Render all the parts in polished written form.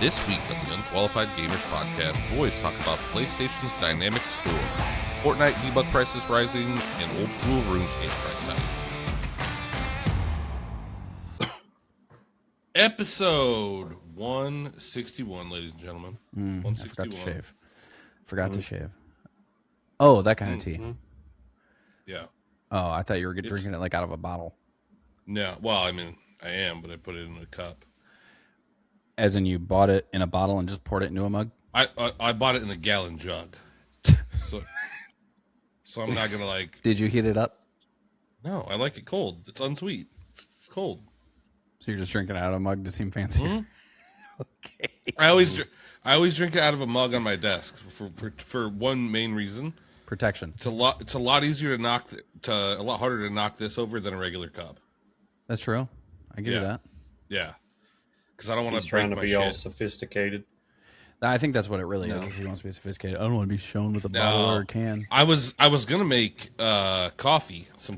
This week on the Unqualified Gamers Podcast, boys talk about PlayStation's dynamic store, Fortnite debug prices rising, and old school Runescape price hike. Episode 161, ladies and gentlemen. 161. I forgot to shave. Oh, that kind of tea. Yeah. Oh, I thought you were drinking it like out of a bottle. No, well, I mean, I am, but I put it in a cup. As in you bought it in a bottle and just poured it into a mug? I bought it in a gallon jug. So I'm not going to like... Did you heat it up? No, I like it cold. It's unsweet. It's cold. So you're just drinking it out of a mug to seem fancy? Mm-hmm. Okay. I always drink it out of a mug on my desk for one main reason. Protection. It's a lot easier to knock a lot harder to knock this over than a regular cup. That's true. I give you that. Yeah. Because I don't want He's to trying break to my be shit. all sophisticated. I think that's what it really is he wants to be sophisticated. I don't want to be shown with a bottle or a can. I was gonna make some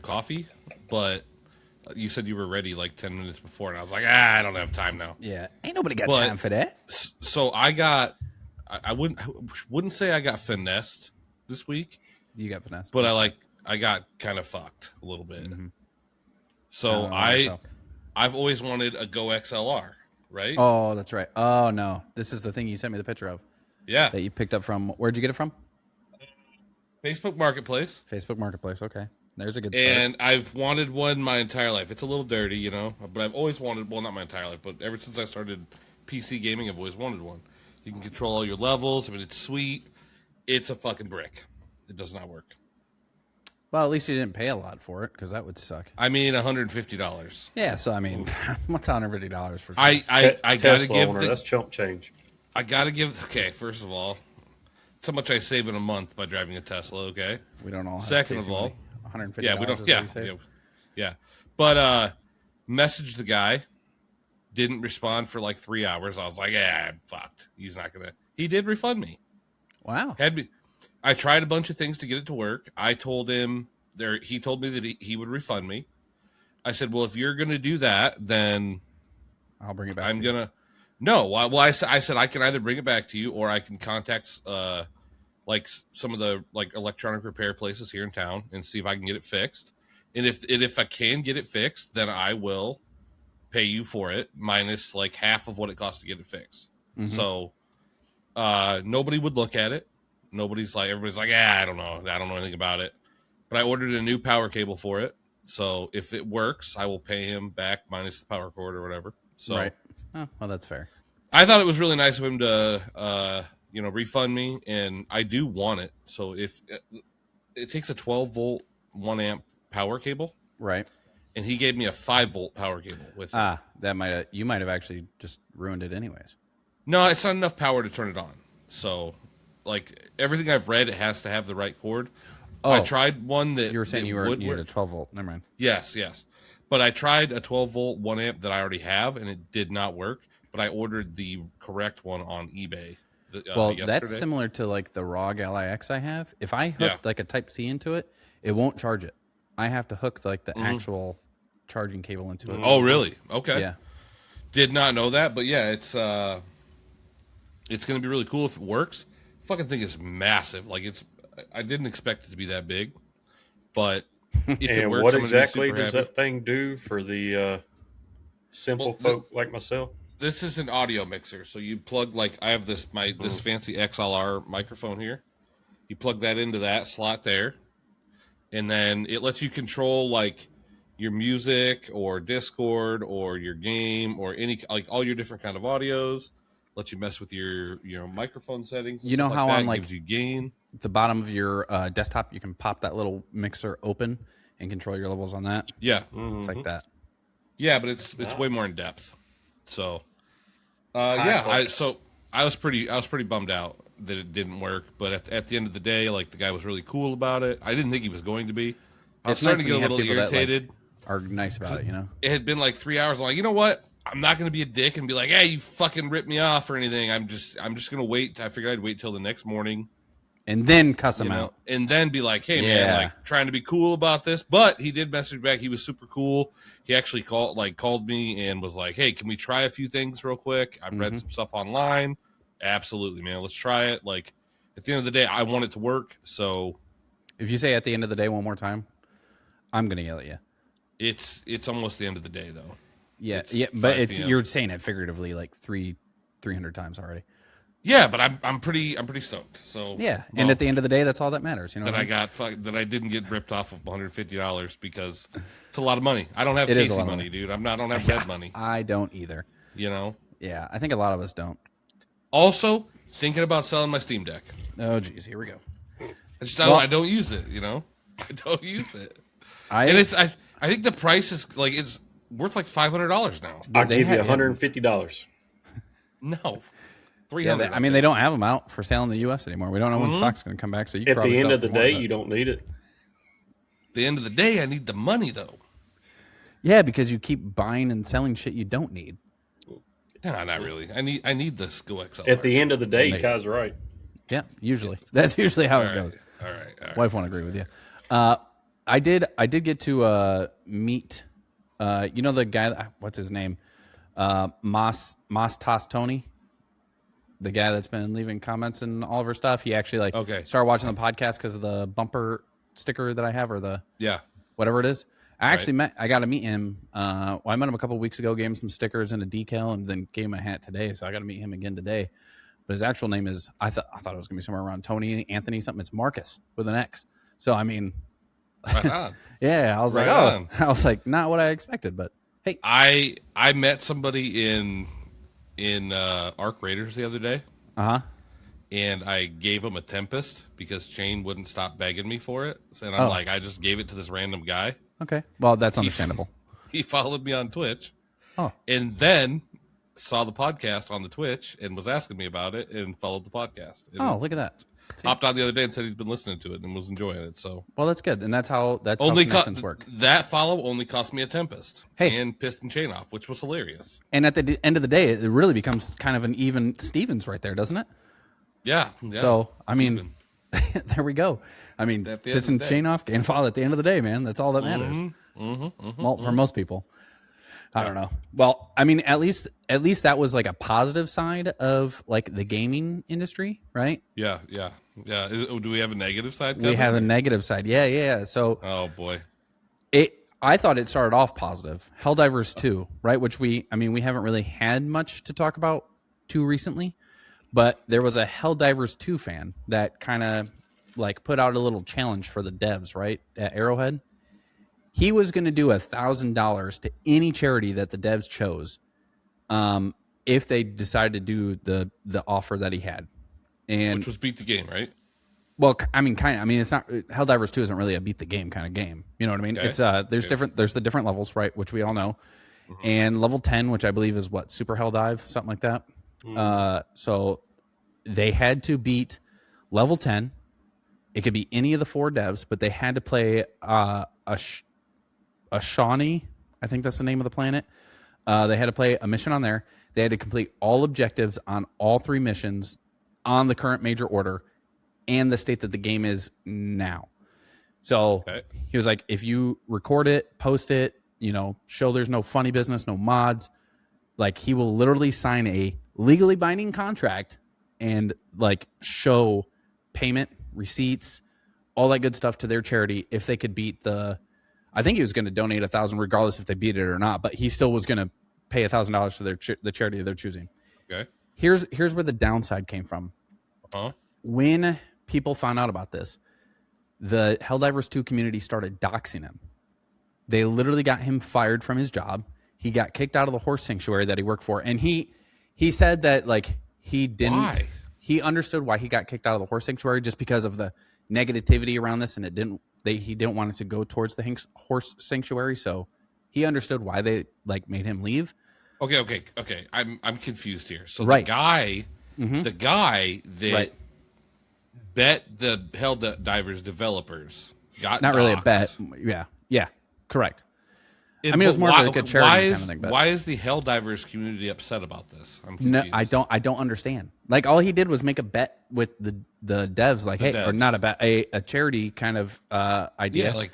coffee, but you said you were ready like 10 minutes before, and I was like, I don't have time now. Yeah, ain't nobody got time for that. So I wouldn't say I got finessed this week. You got finessed, but I got kind of fucked a little bit. Mm-hmm. So I've always wanted a Go XLR, right? Oh, that's right. Oh no, this is the thing you sent me the picture of. Yeah, that you picked up from. Where'd you get it from? Facebook Marketplace. Facebook Marketplace. Okay, there's a good start. And I've wanted one my entire life. It's a little dirty, you know, but I've always wanted. Well, not my entire life, but ever since I started PC gaming, I've always wanted one. You can control all your levels. I mean, it's sweet. It's a fucking brick. It does not work. Well, at least you didn't pay a lot for it, because that would suck. I mean, $150. Yeah, so I mean, what's $150 for? I gotta give that's chump change. I gotta give. Okay, first of all, that's how much I save in a month by driving a Tesla. Okay, we don't all. Second of all, $150. Yeah, we don't. Yeah. But messaged the guy, didn't respond for like 3 hours. I was like, I'm fucked. He's not gonna. He did refund me. Wow. I tried a bunch of things to get it to work. I told him he told me that he would refund me. I said, well, if you're going to do that, then I'll bring it back. No. Well, I said I can either bring it back to you or I can contact like some of the like electronic repair places here in town and see if I can get it fixed. And if I can get it fixed, then I will pay you for it minus like half of what it costs to get it fixed. Mm-hmm. So nobody would look at it. Everybody's like, I don't know anything about it. But I ordered a new power cable for it. So if it works, I will pay him back minus the power cord or whatever. So, right. Oh, well, that's fair. I thought it was really nice of him to, refund me, and I do want it. So if it takes a 12-volt, 1-amp power cable. Right. And he gave me a 5-volt power cable with it. You might have actually just ruined it anyways. No, it's not enough power to turn it on. So, like, everything I've read, it has to have the right cord. Oh, I tried one that... You were saying you needed a 12-volt. Never mind. Yes. But I tried a 12-volt 1-amp that I already have, and it did not work. But I ordered the correct one on eBay yesterday. That's similar to, like, the ROG LIX I have. If I hook, like, a Type-C into it, it won't charge it. I have to hook, like, the actual charging cable into it. Oh, really? Okay. Yeah. Did not know that, but yeah, it's going to be really cool if it works. Fucking thing is massive. Like I didn't expect it to be that big, but if it works, what exactly does that thing do for the simple folk like myself? This is an audio mixer, so you plug I have this fancy XLR microphone here. You plug that into that slot there, and then it lets you control like your music or Discord or your game or any all your different kind of audios. Let you mess with your microphone settings. You know how on gives you gain. The bottom of your desktop, you can pop that little mixer open and control your levels on that. Yeah, it's like that. Yeah, but it's way more in depth. So, I was pretty bummed out that it didn't work. But at the end of the day, like the guy was really cool about it. I didn't think he was going to be. I was starting to get a little irritated. Are nice about it, you know. It had been like 3 hours. I'm like, you know what? I'm not going to be a dick and be like, hey, you fucking ripped me off or anything. I'm just going to wait. I figured I'd wait till the next morning and then cuss him out, and then be like, "Hey, man, like trying to be cool about this." But he did message back. He was super cool. He actually called me and was like, "Hey, can we try a few things real quick? I've read some stuff online. Absolutely, man. Let's try it. Like, at the end of the day, I want it to work. So, if you say at the end of the day one more time, I'm gonna yell at you. It's almost the end of the day, though. Yeah, but you're saying it figuratively like 300 times already. Yeah, but I'm pretty stoked. So yeah, and at the end of the day, that's all that matters. You know that I didn't get ripped off of $150 because it's a lot of money. I don't have Casey money, dude. I don't have red money. I don't either. You know? Yeah, I think a lot of us don't. Also, thinking about selling my Steam Deck. Oh, geez, here we go. I don't use it. You know, I don't use it. I think the price is like it's worth like $500 now. I'll give you $150. No. Yeah, I mean, they don't have them out for sale in the U.S. anymore. We don't know when stock's going to come back. So at the end of the day, you don't need it. The end of the day, I need the money though. Yeah, because you keep buying and selling shit you don't need. No, not really. I need this Go XLR. At the end of the day, Kai's right. Yeah, usually that's usually how it goes. All right. Wife won't agree with you. I did get to meet. You know the guy? What's his name? Mas Tony. The guy that's been leaving comments and all of our stuff. He actually started watching the podcast because of the bumper sticker that I have, or the whatever it is. I got to meet him. I met him a couple weeks ago, gave him some stickers and a decal, and then gave him a hat today. So I got to meet him again today. But his actual name is I thought it was gonna be somewhere around Tony Anthony something. It's Marcus with an X. So I mean, right on. Yeah, I was I was like, not what I expected, but hey, I met somebody in Arc Raiders the other day. And I gave him a Tempest because Shane wouldn't stop begging me for it. And I'm like, I just gave it to this random guy. Okay. Well, that's understandable. He followed me on Twitch. Oh. And then saw the podcast on the Twitch and was asking me about it and followed the podcast. And look at that. Hopped on the other day and said he's been listening to it and was enjoying it. So well, that's good. And that's how connections work. That follow only cost me a Tempest and piston chain off, which was hilarious. And at the end of the day, it really becomes kind of an even Stevens right there, doesn't it? Yeah. So, I mean, there we go. I mean, piston chain off and follow at the end of the day, man. That's all that matters. Well, for most people. I don't know. Well, I mean, at least that was like a positive side of like the gaming industry, right? Yeah. Do we have a negative side? We have a negative side. Yeah. So, oh boy, I thought it started off positive. Helldivers 2, right? Which we haven't really had much to talk about too recently, but there was a Helldivers 2 fan that kind of like put out a little challenge for the devs, right, at Arrowhead. He was going to do $1,000 to any charity that the devs chose, if they decided to do the offer that he had, and which was beat the game, right? Well, I mean, kind of. I mean, it's not Helldivers 2 isn't really a beat the game kind of game. You know what I mean? Okay. It's there's the different levels, right, which we all know, and level 10, which I believe is what, Super Helldive, something like that. So they had to beat level 10. It could be any of the 4 devs, but they had to play a Shawnee, I think that's the name of the planet. They had to play a mission on there. They had to complete all objectives on all 3 missions on the current major order and the state that the game is now. So he was like, if you record it, post it, show there's no funny business, no mods, like he will literally sign a legally binding contract and like show payment, receipts, all that good stuff to their charity if they could beat I think he was going to donate $1,000 regardless if they beat it or not, but he still was going to pay $1,000 to the charity they're choosing. Okay. Here's where the downside came from. When people found out about this, the Helldivers 2 community started doxing him. They literally got him fired from his job. He got kicked out of the horse sanctuary that he worked for, and he said that like he didn't. Why? He understood why he got kicked out of the horse sanctuary just because of the negativity around this, and he didn't want it to go towards the horse sanctuary, so he understood why they like made him leave. Okay. I'm confused here. So right. the guy that bet the Helldivers developers got not doxed. Really a bet. Yeah, correct. I mean, it was more like a charity kind of thing. But why is the Helldivers community upset about this? I'm confused. no, I don't understand. Like, all he did was make a bet with the devs, like, hey, or not a bet, a charity kind of idea. Yeah, like,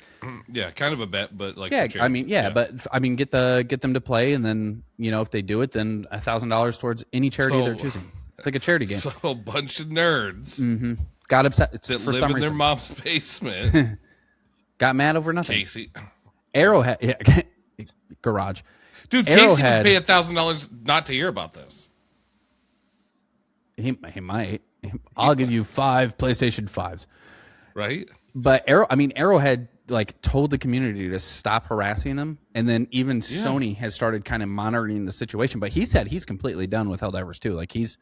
yeah, kind of a bet, but like, yeah, I mean, but I mean, get them to play, and then if they do it, then $1,000 towards any charity they're choosing. It's like a charity game. So a bunch of nerds Got upset that for live some in reason. their mom's basement. Got mad over nothing. Casey, Arrowhead, yeah, garage. dude, Arrowhead, Casey would pay $1,000 not to hear about this. He might. I'll give you 5 PlayStation 5s. Right? But Arrowhead like told the community to stop harassing them, and then even Sony has started kind of monitoring the situation. But he said he's completely done with Helldivers 2. Like, he's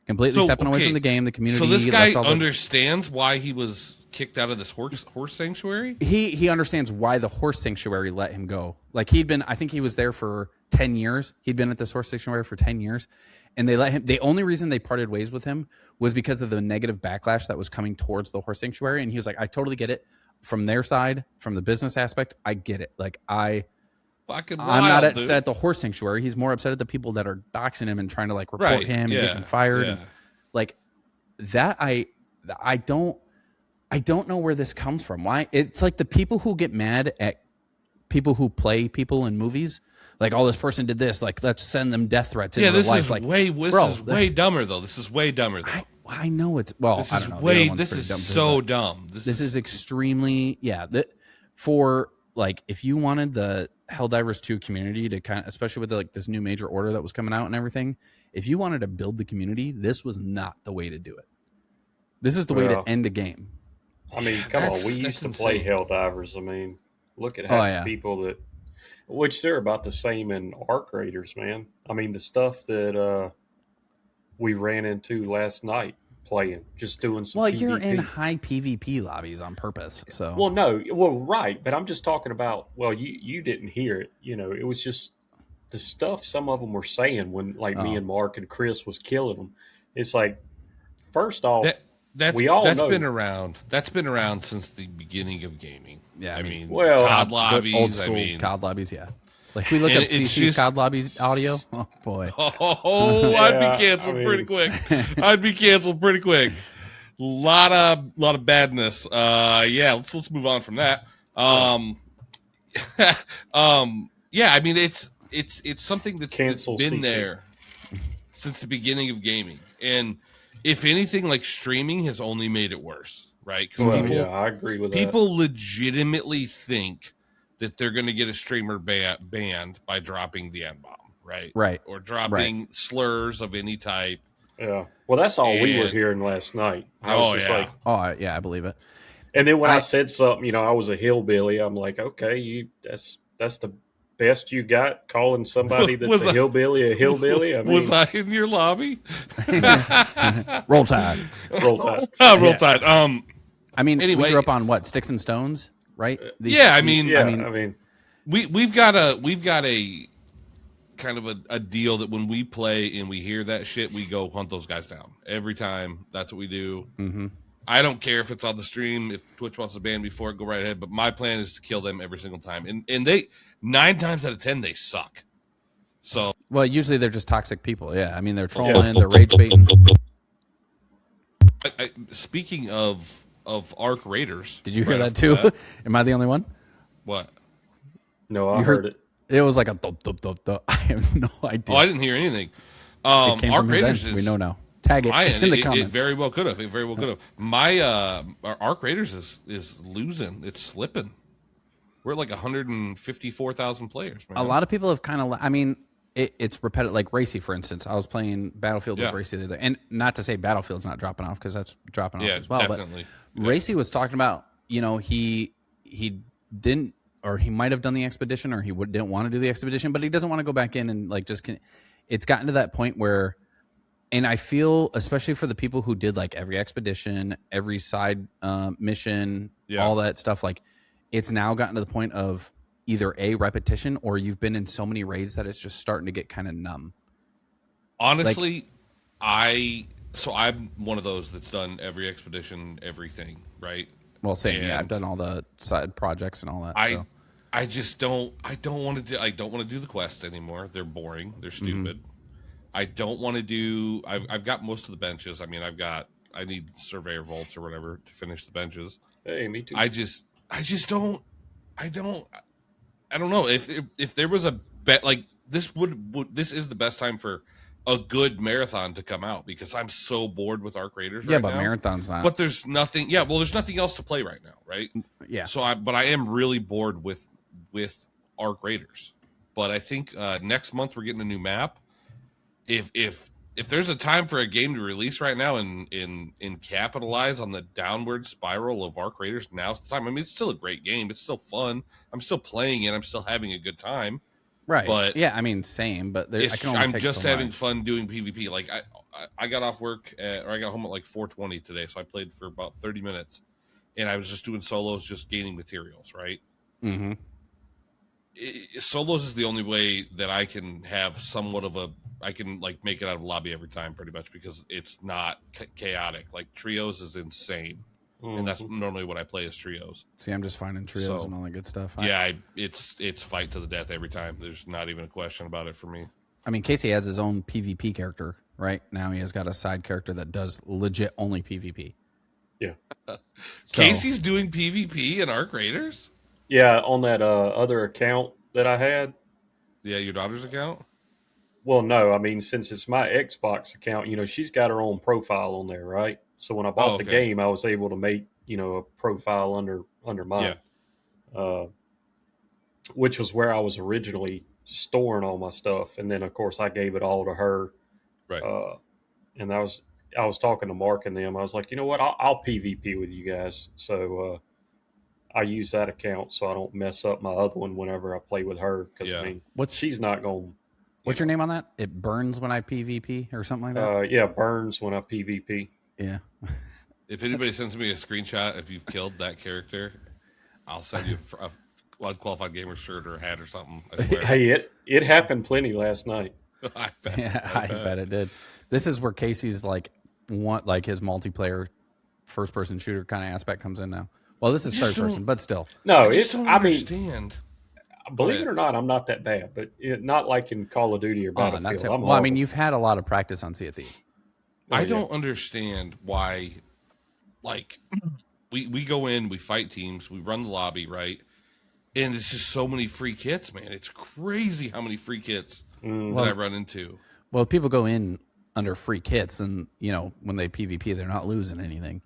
completely stepping away from the game. The community. So this guy understands why he was kicked out of this horse sanctuary. He understands why the horse sanctuary let him go. Like, I think he was there for 10 years. He'd been at this horse sanctuary for 10 years. And they let him. The only reason they parted ways with him was because of the negative backlash that was coming towards the horse sanctuary. And he was like, I totally get it from their side, from the business aspect. I get it. Like, I'm not upset at the horse sanctuary. He's more upset at the people that are doxing him and trying to like report him and get him fired. And, like, that I don't know where this comes from. Why? It's like the people who get mad at people who play people in movies. Like, oh, this person did this. Like, let's send them death threats. Yeah, this life. is like, way dumber though. This is way dummer though. I know it's well. This I is don't know. way. This is so dumb. This is extremely for like, if you wanted the Helldivers 2 community to kind of, especially with like this new major order that was coming out and everything, if you wanted to build the community, this was not the way to do it. This is the way to end a game. I mean, come on, we used to play Helldivers. I mean, look at half the people that. Which they're about the same in Arc Raiders, man. I mean, the stuff that we ran into last night playing, just doing some PvP. You're in high PvP lobbies on purpose, so. Right, but I'm just talking about, you didn't hear it. It was just the stuff some of them were saying when, like, me and Mark and Chris was killing them. It's like, first off, that's been around. That's been around since the beginning of gaming. Yeah, I mean COD lobbies, old school COD lobbies. Yeah, like, we look up CC's COD lobbies audio. Oh boy. I'd be canceled pretty quick. I'd be canceled pretty quick. Lot of badness. Let's move on from that. Yeah, I mean, it's something that's been CC. There since the beginning of gaming, and if anything, like, streaming has only made it worse, right? I agree with that. People legitimately think that they're going to get a streamer banned by dropping the N-bomb, right? Right. Or dropping slurs of any type. Yeah. Well, that's all we were hearing last night. I believe it. And then when I said something, I was a hillbilly. I'm like, okay, that's the best you got, calling somebody that's a hillbilly. I mean, was I in your lobby? Roll Tide. Roll Tide. Roll Tide. I mean, anyway, we grew up on what, Sticks and Stones, right? We've got a kind of a deal that when we play and we hear that shit, we go hunt those guys down every time. That's what we do. Mm-hmm. I don't care if it's on the stream. If Twitch wants to ban before, go right ahead. But my plan is to kill them every single time. And they 9 times out of 10 they suck. So usually they're just toxic people. Yeah, I mean, they're trolling, they're rage baiting. Speaking of Arc Raiders, did you hear that too? Am I the only one? What? No, I heard it. It was like a thump, thump, thump, thump. I have no idea. Oh, I didn't hear anything. Arc Raiders we know now. Tag it in the comments. It very well could have. My Arc Raiders is losing. It's slipping. We're at like 154,000 players, man. A lot of people have kind of. I mean, it's repetitive. Like Racy, for instance. I was playing Battlefield with Racy the other day, and not to say Battlefield's not dropping off, because that's dropping off as well. Definitely. But Racy was talking about, he didn't, or he might have done the expedition, or he didn't want to do the expedition, but he doesn't want to go back in and like just. It's gotten to that point where. And I feel, especially for the people who did like every expedition, every side mission, all that stuff, like, it's now gotten to the point of either a repetition, or you've been in so many raids that it's just starting to get kind of numb. Honestly, I'm one of those that's done every expedition, everything, right? Well, same. And I've done all the side projects and all that. I just don't. I don't want to do. I don't want to do the quests anymore. They're boring. They're stupid. I don't want to do. I've got most of the benches. I mean, I need surveyor vaults or whatever to finish the benches. Hey, me too. I just don't. I don't know if there was a bet like this this is the best time for a good marathon to come out because I'm so bored with Arc Raiders right now. Yeah, but marathon's not. But there's nothing. Yeah, well, there's nothing else to play right now, right? Yeah. So but I am really bored with Arc Raiders. But I think next month we're getting a new map. If there's a time for a game to release right now and capitalize on the downward spiral of Arc Raiders, now's the time. I mean, it's still a great game. It's still fun. I'm still playing it. I'm still having a good time. Right. But yeah, I mean, same. But I'm just having fun doing PvP. Like I got off work or I got home at like 4:20 today, so I played for about 30 minutes, and I was just doing solos, just gaining materials. Right. Mm-hmm. Solos is the only way that I can have somewhat of I can like make it out of lobby every time pretty much because it's not chaotic. Like trios is insane. And that's normally what I play is trios. See, I'm just finding trios and all that good stuff. Yeah, it's fight to the death every time. There's not even a question about it for me. I mean, Casey has his own PvP character right now. He has got a side character that does legit only PvP. Yeah. Casey's doing PvP in Arc Raiders? Yeah, on that other account that I had. Yeah, your daughter's account? Well, no. I mean, since it's my Xbox account, she's got her own profile on there, right? So when I bought the game, I was able to make, a profile under mine, which was where I was originally storing all my stuff. And then, of course, I gave it all to her. Right. And I was talking to Mark and them. I was like, you know what? I'll PvP with you guys. So I use that account so I don't mess up my other one whenever I play with her. Because, I mean, she's not going to. What's your name on that? It burns when I PvP or something like that? Yeah, burns when I PvP. Yeah. If anybody sends me a screenshot, if you've killed that character, I'll send you a unqualified gamer shirt or a hat or something. I swear. Hey, it happened plenty last night. I bet it did. This is where Casey's his multiplayer first person shooter kind of aspect comes in now. Well, this is third person, but still. No, I understand. Believe it or not, I'm not that bad, but not like in Call of Duty or Battlefield. I mean, you've had a lot of practice on Sea of Thieves. I don't understand why, like, we go in, we fight teams, we run the lobby, right? And it's just so many free kits, man. It's crazy how many free kits that I run into. Well, if people go in under free kits, and, when they PvP, they're not losing anything.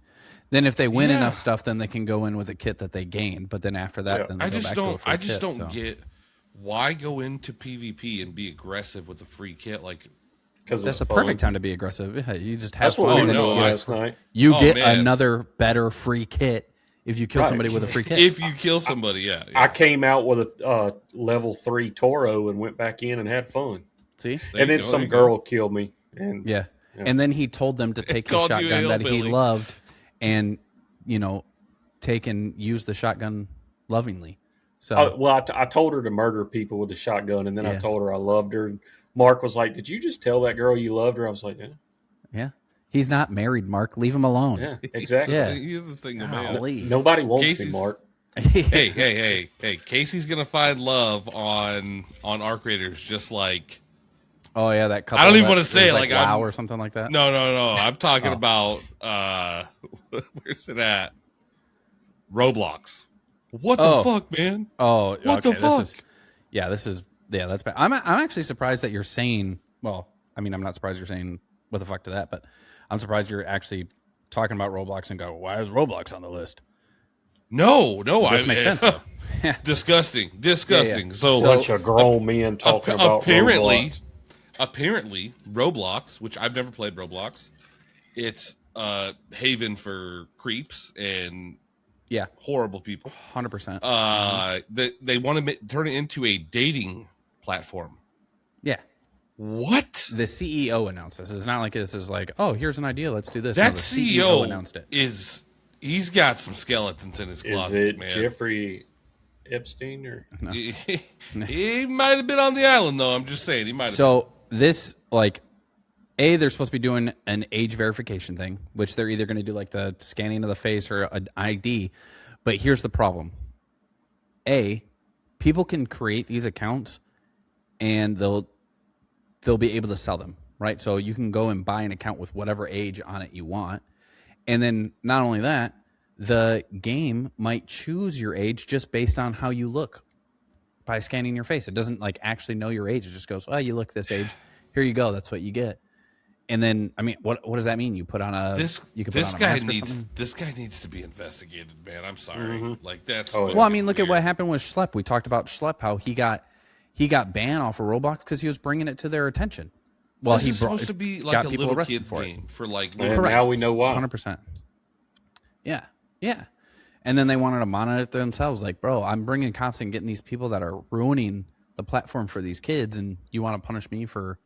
Then if they win enough stuff, then they can go in with a kit that they gained. But then after that, then they go back to a free I just kit, don't get why go into PvP and be aggressive with a free kit, like. Because that's the perfect time to be aggressive. You just have fun. What we did last night. You get another better free kit if you kill somebody with a free kit. If you kill somebody, yeah. I came out with a level 3 Toro and went back in and had fun. See? And then some girl killed me. And and then he told them to take the shotgun that he loved and, take and use the shotgun lovingly. So I told her to murder people with the shotgun, and then I told her I loved her. And Mark was like, "Did you just tell that girl you loved her?" I was like, "Yeah." Yeah. He's not married, Mark. Leave him alone. Yeah, exactly. He's the single man. Nobody wants me, Mark. Hey. Casey's going to find love on Arc Raiders just like... Oh, yeah, that couple. I don't even want to say it like WoW or something like that. No. I'm talking about... where's it at? Roblox. What the fuck, man? Oh, what the fuck? That's bad. I'm actually surprised that you're saying. Well, I mean, I'm not surprised you're saying what the fuck to that, but I'm surprised you're actually talking about Roblox and go, why is Roblox on the list? No, this makes sense though. Disgusting. Yeah. So bunch of grown men talking about Roblox. Apparently, Roblox, which I've never played Roblox, it's a haven for creeps and. Yeah, horrible people. 100%. They want to turn it into a dating platform. Yeah. What? The CEO announced this. It's not like this is like, oh, here's an idea. Let's do this. That the CEO announced it. He's got some skeletons in his closet. Is it man. Jeffrey Epstein or? No. He might have been on the island though. I'm just saying he might have. So this they're supposed to be doing an age verification thing, which they're either going to do like the scanning of the face or an ID. But here's the problem. people can create these accounts and they'll be able to sell them, right? So you can go and buy an account with whatever age on it you want. And then not only that, the game might choose your age just based on how you look by scanning your face. It doesn't like actually know your age. It just goes, well, you look this age. Here you go. That's what you get. And then, I mean, what does that mean? You put on a this guy needs to be investigated, man. I'm sorry. Mm-hmm. Like that's well, I mean, look at what happened with Schlepp. We talked about Schlepp, how he got banned off of Roblox because he was bringing it to their attention. Well, this is supposed to be like a little kid's game for like. Now we know why. 100%. Yeah. And then they wanted to monitor it themselves. Like, bro, I'm bringing cops and getting these people that are ruining the platform for these kids, and you want to punish me for,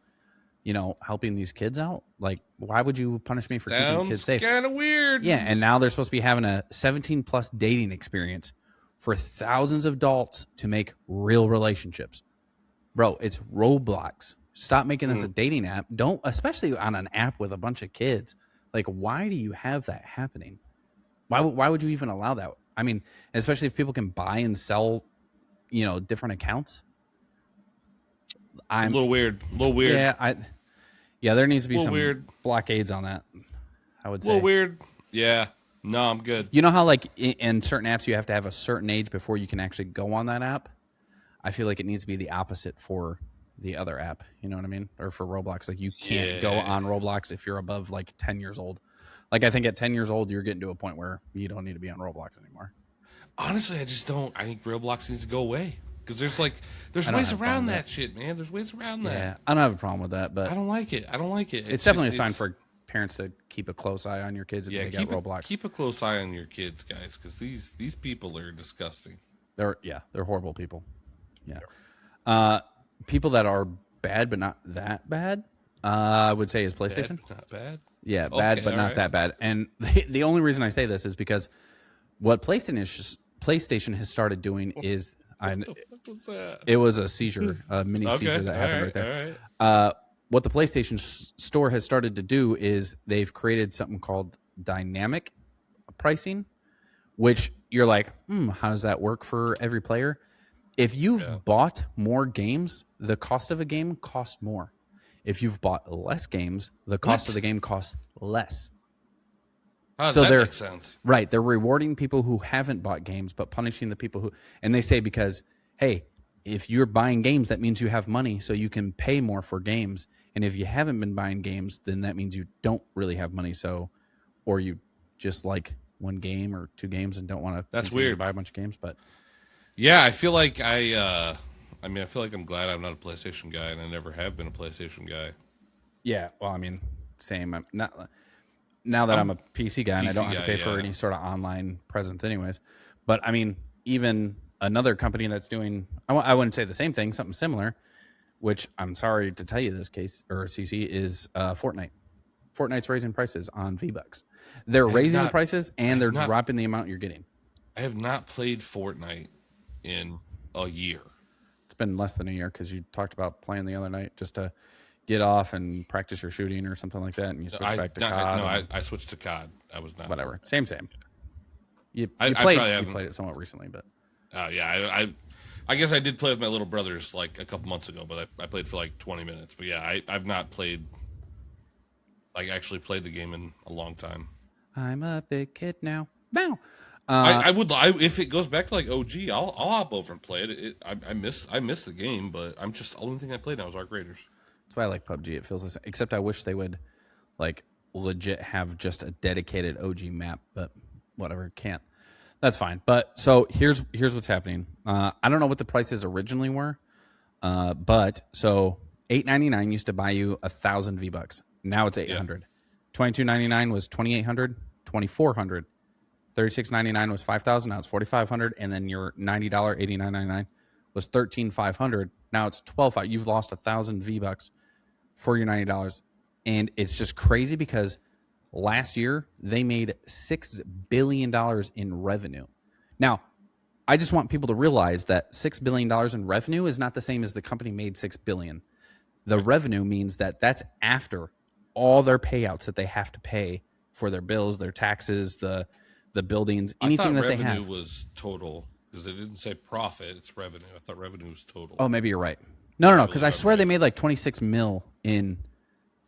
helping these kids out? Like, why would you punish me for keeping kids safe? Kind of weird. Yeah, and now they're supposed to be having a 17-plus dating experience for thousands of adults to make real relationships. Bro, it's Roblox. Stop making this a dating app. Don't, especially on an app with a bunch of kids. Like, why do you have that happening? Why would you even allow that? I mean, especially if people can buy and sell, different accounts. A little weird. Yeah, there needs to be some weird blockades on that, I would say. A little weird. Yeah. No, I'm good. You know how, like, in certain apps, you have to have a certain age before you can actually go on that app? I feel like it needs to be the opposite for the other app. You know what I mean? Or for Roblox. Like, you can't go on Roblox if you're above, like, 10 years old. Like, I think at 10 years old, you're getting to a point where you don't need to be on Roblox anymore. Honestly, I just don't. I think Roblox needs to go away. Because there's ways around that shit, man. There's ways around that. Yeah, I don't have a problem with that, but I don't like it. It's definitely a sign for parents to keep a close eye on your kids if they get Roblox. Keep a close eye on your kids, guys, because these people are disgusting. They're horrible people. Yeah. People that are bad but not that bad, I would say is PlayStation. Bad, not bad. Yeah, bad but not that bad. And the only reason I say this is because what PlayStation has started doing is What's that? It was a seizure, a mini seizure that happened right there. Right. What the PlayStation Store has started to do is they've created something called dynamic pricing, which you're like, how does that work for every player? If you've bought more games, the cost of a game costs more. If you've bought less games, the cost of the game costs less. How does that make sense? Right. They're rewarding people who haven't bought games, but punishing the people who... And they say because, hey, if you're buying games, that means you have money, so you can pay more for games. And if you haven't been buying games, then that means you don't really have money. Or you just like one game or two games and don't want to... That's weird. ...buy a bunch of games, but... Yeah, I feel like I feel like I'm glad I'm not a PlayStation guy, and I never have been a PlayStation guy. Yeah, well, I mean, same. I'm not... Now that I'm a PC guy and I don't have to pay for any sort of online presence anyways. But, I mean, even another company that's doing, I wouldn't say the same thing, something similar, which I'm sorry to tell you this case, or CC, is Fortnite. Fortnite's raising prices on V-Bucks. They're raising the prices and they're dropping the amount you're getting. I have not played Fortnite in a year. It's been less than a year because you talked about playing the other night just to get off and practice your shooting or something like that, and you switch back to COD. I switched to COD. I was not whatever. Same. You played it somewhat recently, but yeah, I guess I did play with my little brothers like a couple months ago, but I played for like 20 minutes. But yeah, I've not played, like actually played the game in a long time. I'm a big kid now. Bow. I would if it goes back to like OG, I'll hop over and play it. I miss the game, but I'm just the only thing I played now was Arc Raiders. That's why I like PUBG. It feels the same. Except I wish they would like legit have just a dedicated OG map, but whatever, can't. That's fine. But so here's what's happening. I don't know what the prices originally were, but so $8.99 used to buy you 1,000 V-Bucks. Now it's 800. $22.99 was 2,800, 2,400. $36.99 was 5,000. Now it's 4,500, and then your $90 $89.99 was 13,500. Now it's 12,500. You've lost 1,000 V-Bucks for your $90, and it's just crazy because last year they made $6 billion in revenue. Now, I just want people to realize that $6 billion in revenue is not the same as the company made $6 billion. The revenue means that that's after all their payouts that they have to pay for their bills, their taxes, the buildings, anything that they have. Revenue was total. Because they didn't say profit; it's revenue. I thought revenue was total. Oh, maybe you're right. No. Because I swear they made like 26 mil in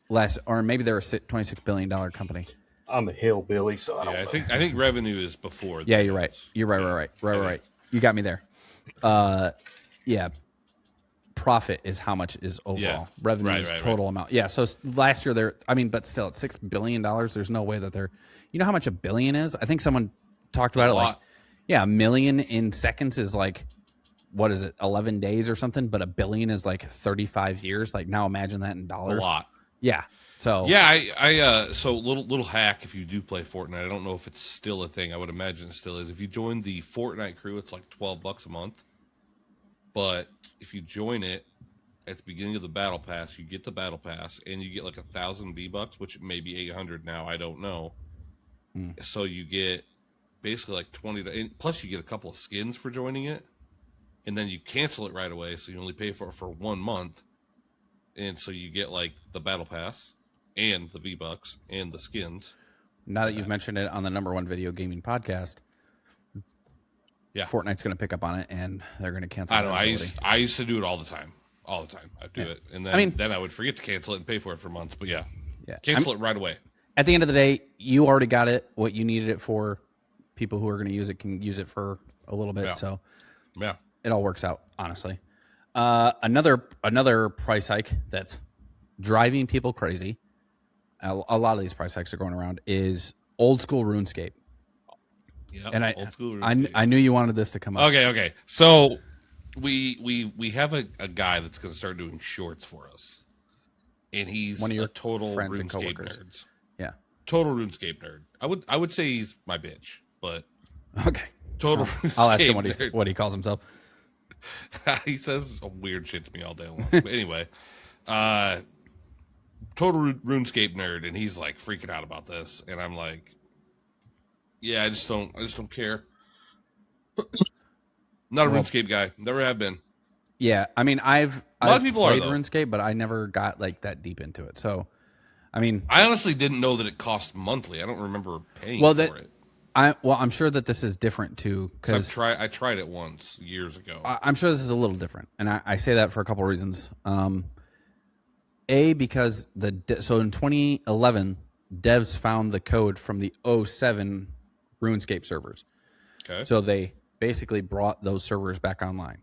last, or maybe they're a $26 billion company. I'm a hillbilly, so I don't know. I think revenue is before. Yeah, you're right. You're right. Right. You got me there. Yeah. Profit is how much is overall. Yeah. Revenue is total amount. Yeah. So last year but still at $6 billion. There's no way that they're. You know how much a billion is? I think someone talked about it like, yeah, a million in seconds is like, what is it, 11 days or something? But a billion is like 35 years. Like now, imagine that in dollars. A lot. Yeah. So yeah, so little hack if you do play Fortnite. I don't know if it's still a thing. I would imagine it still is. If you join the Fortnite crew, it's like $12 a month. But if you join it at the beginning of the battle pass, you get the battle pass and you get like 1,000 V-Bucks, which may be 800 now. I don't know. So you get basically like 20 plus you get a couple of skins for joining it, and then you cancel it right away. So you only pay for it for 1 month. And so you get like the battle pass and the V-Bucks and the skins. Now that you've mentioned it on the #1 video gaming podcast, yeah, Fortnite's going to pick up on it and they're going to cancel. I don't know. I used to do it all the time. I'd do it, and then I would forget to cancel it and pay for it for months. But yeah, cancel it right away. At the end of the day, you already got it. What you needed it for, people who are going to use it can use it for a little bit. Yeah. So yeah, it all works out, honestly. Another price hike that's driving people crazy. A lot of these price hikes are going around is old school RuneScape. Yeah, and old school RuneScape. I knew you wanted this to come up. Okay. So we have a guy that's going to start doing shorts for us, and he's one of your total friends RuneScape and coworkers. Nerds. Yeah, total RuneScape nerd. I would say he's my bitch, but okay. Total. I'll ask him what he calls himself. He says weird shit to me all day long. But anyway, total RuneScape nerd, and he's like freaking out about this, and I'm like, yeah, I just don't care. Not a RuneScape guy. Never have been. Yeah, I mean, I've lot of people played are, RuneScape, but I never got like that deep into it. So, I mean, I honestly didn't know that it cost monthly. I don't remember paying for it. I'm sure that this is different too, because I tried it once years ago. I'm sure this is a little different, and I say that for a couple of reasons. Because so in 2011, devs found the code from the 2007 RuneScape servers. Okay. So they basically brought those servers back online,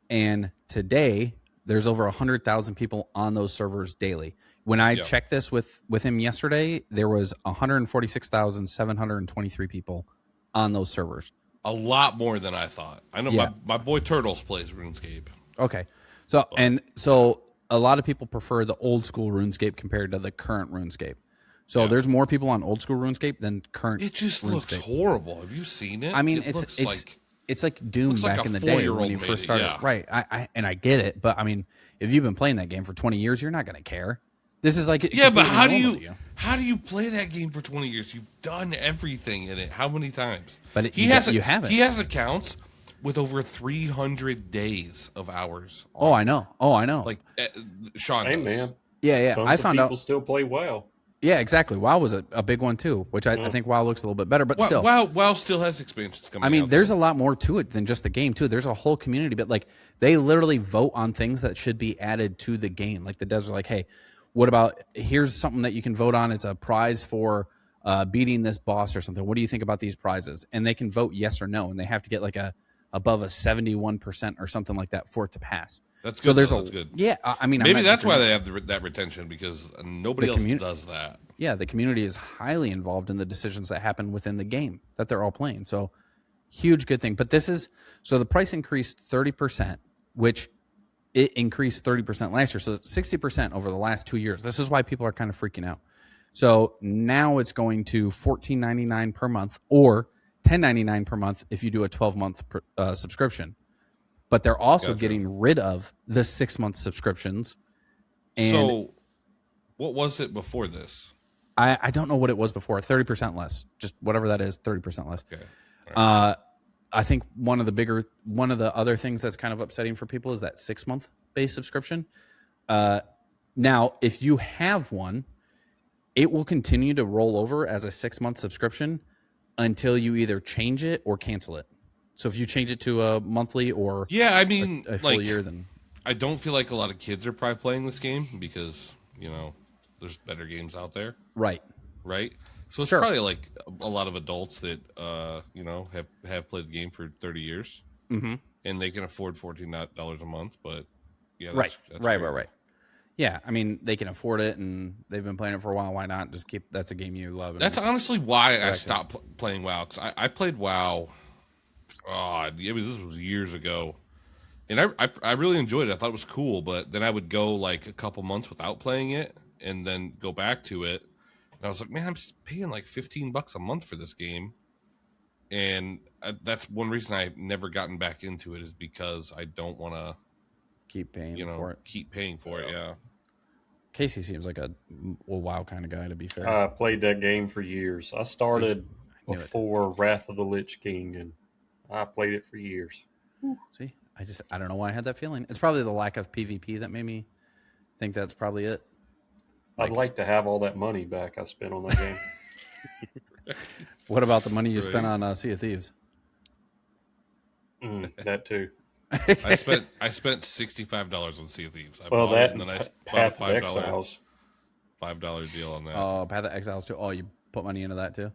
and today there's over 100,000 people on those servers daily. When I checked this with him yesterday, there was 146,723 people on those servers. A lot more than I thought. I know my boy Turtles plays RuneScape. Okay. So a lot of people prefer the old school RuneScape compared to the current RuneScape. So there's more people on old school RuneScape than current. It just looks horrible. Have you seen it? I mean, it's like Doom back in the day when you first started. Yeah. Right. I get it, but I mean, if you've been playing that game for 20 years, you're not going to care. This is like but how do you play that game for 20 years? You've done everything in it. How many times? But you haven't. He has accounts with over 300 days of hours. I know. Like Sean. Hey knows. man. Yeah. I found out people still play WoW. Yeah, exactly. WoW was a big one too, which I think WoW looks a little bit better, but still. WoW still has expansions coming out. I mean, there's a lot more to it than just the game too. There's a whole community, but like they literally vote on things that should be added to the game. Like the devs are like, hey, what about, here's something that you can vote on. It's a prize for beating this boss or something. What do you think about these prizes? And they can vote yes or no, and they have to get like above a 71% or something like that for it to pass. That's good. So that's good. Yeah, I mean, maybe that's why they have that retention, because nobody else does that. Yeah, the community is highly involved in the decisions that happen within the game that they're all playing. So huge good thing. But so the price increased 30%, which it increased 30% last year. So 60% over the last 2 years. This is why people are kind of freaking out. So now it's going to $14.99 per month or $10.99 per month if you do a 12-month subscription. But they're also getting rid of the 6-month subscriptions. And so what was it before this? I don't know what it was before. 30% less. Just whatever that is, 30% less. Okay. Right. I think one of the other things that's kind of upsetting for people is that 6-month base subscription. Now, if you have one, it will continue to roll over as a 6-month subscription until you either change it or cancel it. So if you change it to a monthly or I mean, a full year, then I don't feel like a lot of kids are probably playing this game because there's better games out there. Right. So it's probably like a lot of adults that have played the game for 30 years, and they can afford $14 a month. But that's right. Yeah, I mean they can afford it, and they've been playing it for a while. Why not just keep? That's a game you love. That's honestly why I stopped playing WoW, because I played WoW. This was years ago, and I really enjoyed it. I thought it was cool, but then I would go like a couple months without playing it, and then go back to it. And I was like, man, I'm paying like $15 a month for this game. And that's one reason I've never gotten back into it, is because I don't want to keep paying for it. Keep paying for it, yeah. Casey seems like a WoW kind of guy, to be fair. I played that game for years. I started before Wrath of the Lich King, and I played it for years. See, I don't know why I had that feeling. It's probably the lack of PvP that made me think that's probably it. I'd like to have all that money back I spent on that game. What about the money you spent on Sea of Thieves? That too. I spent $65 on Sea of Thieves. I bought it, and then I bought a $5 deal on that. Oh, Path of Exiles too. Oh, you put money into that too?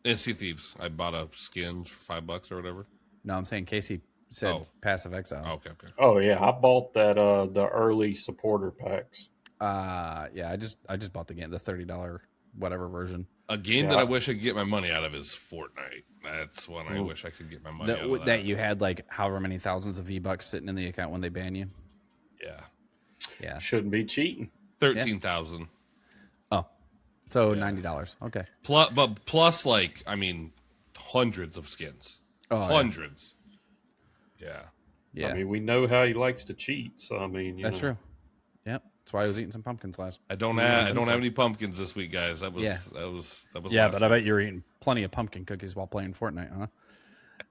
And Sea of Thieves, I bought a skins for $5 or whatever. No, I'm saying Casey said Path of Exiles. Okay. Oh yeah, I bought that the early supporter packs. Yeah, I just bought the game, the $30 whatever version. A game that I wish I could get my money out of is Fortnite. That's one I wish I could get my money out of. That you had like however many thousands of V-Bucks sitting in the account when they ban you. Yeah. Shouldn't be cheating. 13,000. Oh, so $90. Okay. Plus, like, I mean, hundreds of skins. Oh, hundreds. Yeah. I mean, we know how he likes to cheat. So I mean, that's true. Yep. That's why I was eating some pumpkins last. I don't have any pumpkins this week, guys. That was yeah, but I bet you're eating plenty of pumpkin cookies while playing Fortnite, huh?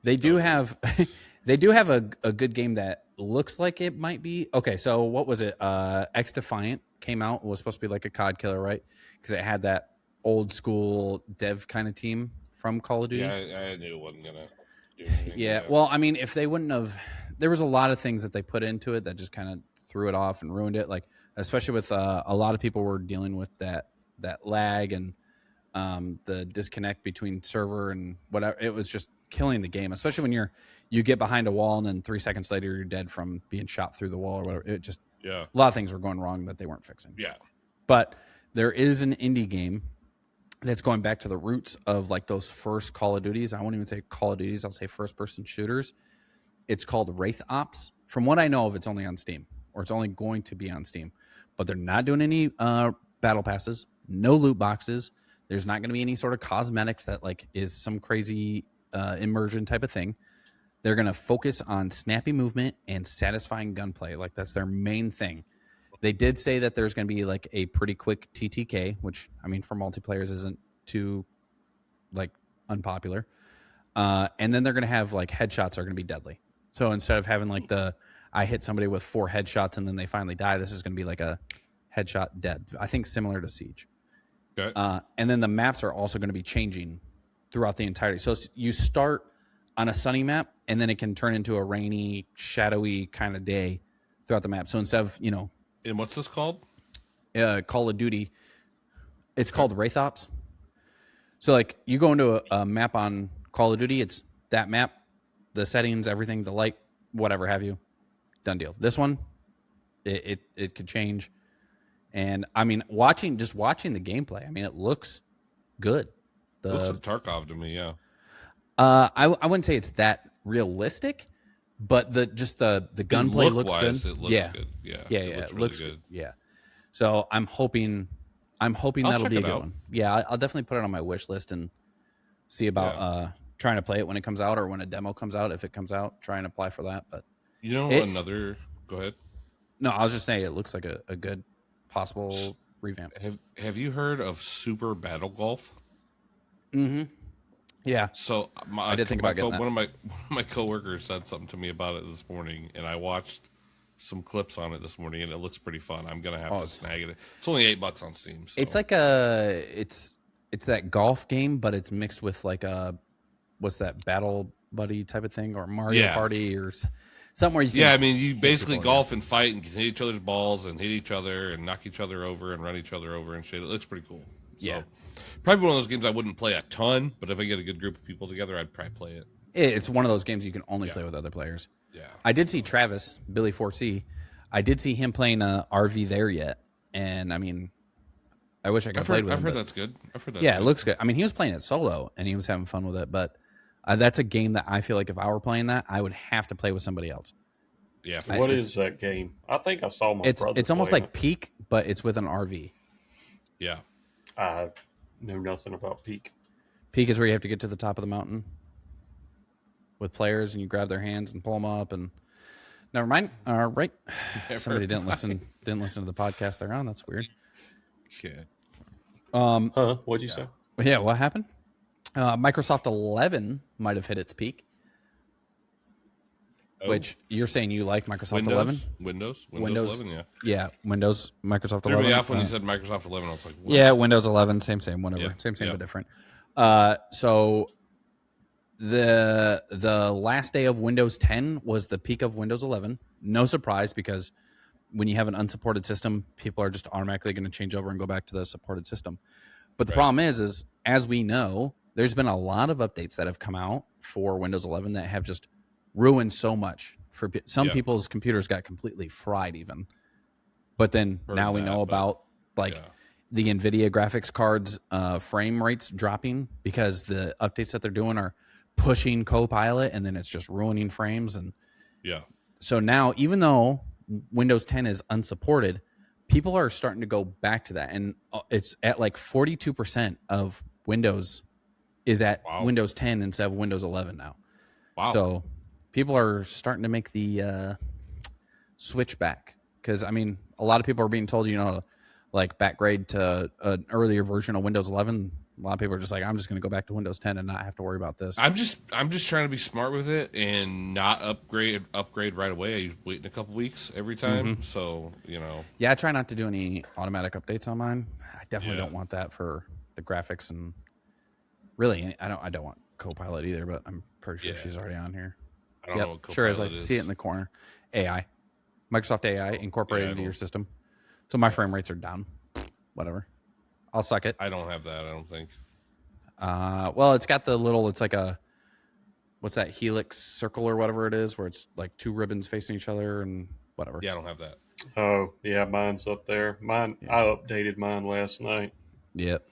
They do have a good game that looks like it might be okay. So what was it? X Defiant came out. It was supposed to be like a COD killer, right? Because it had that old school dev kind of team from Call of Duty. Yeah, I knew it wasn't gonna do anything. Yeah, well, I mean, if they wouldn't have, there was a lot of things that they put into it that just kind of threw it off and ruined it. Like, especially with a lot of people were dealing with that lag and the disconnect between server and whatever. It was just killing the game, especially when you get behind a wall and then 3 seconds later you're dead from being shot through the wall or whatever. It just a lot of things were going wrong that they weren't fixing. Yeah, but there is an indie game that's going back to the roots of like those first Call of Duties. I won't even say Call of Duties. I'll say first person shooters. It's called Wraith Ops. From what I know of, it's only on Steam, or it's only going to be on Steam. But they're not doing any battle passes, no loot boxes. There's not going to be any sort of cosmetics that like is some crazy immersion type of thing. They're going to focus on snappy movement and satisfying gunplay. Like that's their main thing. They did say that there's going to be like a pretty quick TTK, which I mean for multiplayers isn't too like unpopular. And then they're going to have like headshots are going to be deadly. So instead of having like I hit somebody with 4 headshots and then they finally die, this is going to be like a headshot dead. I think similar to Siege. Okay. And then the maps are also going to be changing throughout the entirety. So you start on a sunny map and then it can turn into a rainy, shadowy kind of day throughout the map. So instead of, and what's this called? Call of Duty. It's called Wraith Ops. So like you go into a map on Call of Duty, it's that map, the settings, everything, the light, whatever have you. Done deal. This one, it could change. And I mean, watching the gameplay, I mean, it looks good. It looks like Tarkov to me, yeah. I wouldn't say it's that realistic, but the gunplay looks good. It looks good. Yeah. It looks good. Yeah. So I'm hoping that'll be a good one. Yeah, I'll definitely put it on my wish list and see about trying to play it when it comes out or when a demo comes out. If it comes out, try and apply for that. But go ahead. No, I was just saying it looks like a good possible revamp. Have you heard of Super Battle Golf? Mm-hmm. Yeah. So I did think about getting that. One of my coworkers said something to me about it this morning, and I watched some clips on it this morning, and it looks pretty fun. I'm gonna have to snag it. It's only $8 on Steam. So. It's like it's that golf game, but it's mixed with like what's that battle buddy type of thing, or Mario Party, or something where you can. Yeah, I mean, you basically golf and fight and can hit each other's balls and hit each other and knock each other over and run each other over and shit. It looks pretty cool. Yeah. So, probably one of those games I wouldn't play a ton, but if I get a good group of people together, I'd probably play it. It's one of those games you can only play with other players. Yeah. I did see Travis, Billy 4C. I did see him playing RV there yet. And, I mean, I wish I could play with him. I've heard that's good. It looks good. I mean, he was playing it solo, and he was having fun with it. But that's a game that I feel like if I were playing that, I would have to play with somebody else. Yeah. What is that game? I think I saw my brother. It's almost like Peak, but it's with an RV. Yeah. I know nothing about Peak. Peak is where you have to get to the top of the mountain with players, and you grab their hands and pull them up. And never mind. All right. Somebody didn't listen to the podcast they're on. That's weird. Shit. What'd you say? Yeah. What happened? Microsoft 11 might have hit its peak. Which you're saying you like Microsoft 11? Windows 11, yeah. Yeah, Windows, Microsoft 11. Threw me off when you said Microsoft 11. I was like, what? Yeah, Windows 11, same, whatever. Yeah. Same, but different. So the last day of Windows 10 was the peak of Windows 11. No surprise, because when you have an unsupported system, people are just automatically going to change over and go back to the supported system. But the problem is as we know, there's been a lot of updates that have come out for Windows 11 that have just ruined so much. For some people's computers got completely fried even. But then now we know about the NVIDIA graphics cards frame rates dropping because the updates that they're doing are pushing Copilot, and then it's just ruining frames. And so now, even though Windows 10 is unsupported, people are starting to go back to that. And it's at like 42% of Windows is at Windows 10 instead of Windows 11 now. Wow. So people are starting to make the switch back, because I mean, a lot of people are being told, like backgrade to an earlier version of Windows 11. A lot of people are just like, I'm just going to go back to Windows 10 and not have to worry about this. I'm just trying to be smart with it and not upgrade right away. I wait a couple weeks every time. So Yeah, I try not to do any automatic updates on mine. I definitely don't want that for the graphics, and really, I don't want Copilot either. But I'm pretty sure she's already on here. I don't know what Copilot sure is. I see it in the corner. AI, Microsoft AI incorporated into your system. So my frame rates are down. Whatever. I'll suck it. I don't have that, I don't think. Well, it's got the little, it's like what's that, helix circle or whatever it is, where it's like two ribbons facing each other and whatever. Yeah, I don't have that. Oh, yeah, mine's up there. I updated mine last night. Yep.